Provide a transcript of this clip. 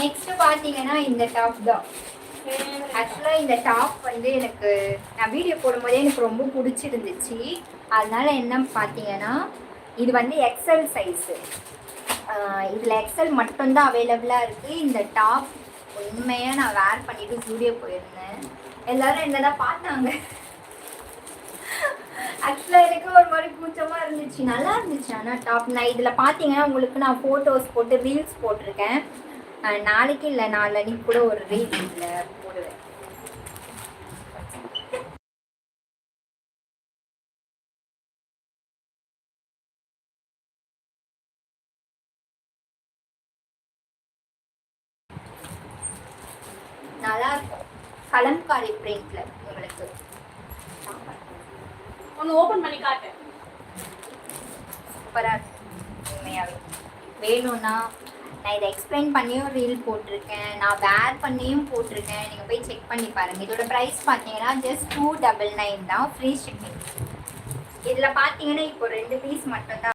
Next பார்த்தீங்கன்னா இந்த top தான். ஆக்சுவலாக இந்த டாப் வந்து எனக்கு நான் வீடியோ போடும்போதே எனக்கு ரொம்ப பிடிச்சிருந்துச்சு. அதனால என்ன பார்த்தீங்கன்னா இது வந்து எக்ஸல் சைஸு. இதில் எக்ஸல் மட்டும்தான் அவைலபிளாக இருக்குது. இந்த டாப் உண்மையாக நான் வேர் பண்ணிவிட்டு ஸ்டூடியோ போயிருந்தேன். எல்லோரும் என்ன தான் பார்த்தாங்க. ஆக்சுவலாக எனக்கு ஒரு மாதிரி கூச்சமாக இருந்துச்சு. நல்லா இருந்துச்சு. ஆனால் டாப் நான் இதில் பார்த்தீங்கன்னா உங்களுக்கு நான் ஃபோட்டோஸ் போட்டு ரீல்ஸ் போட்டிருக்கேன். நாளைக்கு இல்லை நாளைக்கு கூட ஒரு ரீல் இதில் போடுவேன். நல்லா இருக்கும். கலம்காரி பிரிண்ட்ல உங்களுக்கு ஒன்று ஓப்பன் பண்ணி காட்டு. சூப்பராக இருக்கும் உண்மையாகவே. வேணும்னா நான் இதை எக்ஸ்பிளைன் பண்ணியும் ரீல் போட்டிருக்கேன், நான் வேர் பண்ணியும் போட்டிருக்கேன். நீங்கள் போய் செக் பண்ணி பாருங்கள். இதோட ப்ரைஸ் பார்த்தீங்கன்னா ஜஸ்ட் 299 தான், ஃப்ரீ ஷிப்பிங். இதில் பார்த்தீங்கன்னா இப்போ 2 பீஸ் மட்டும்தான்.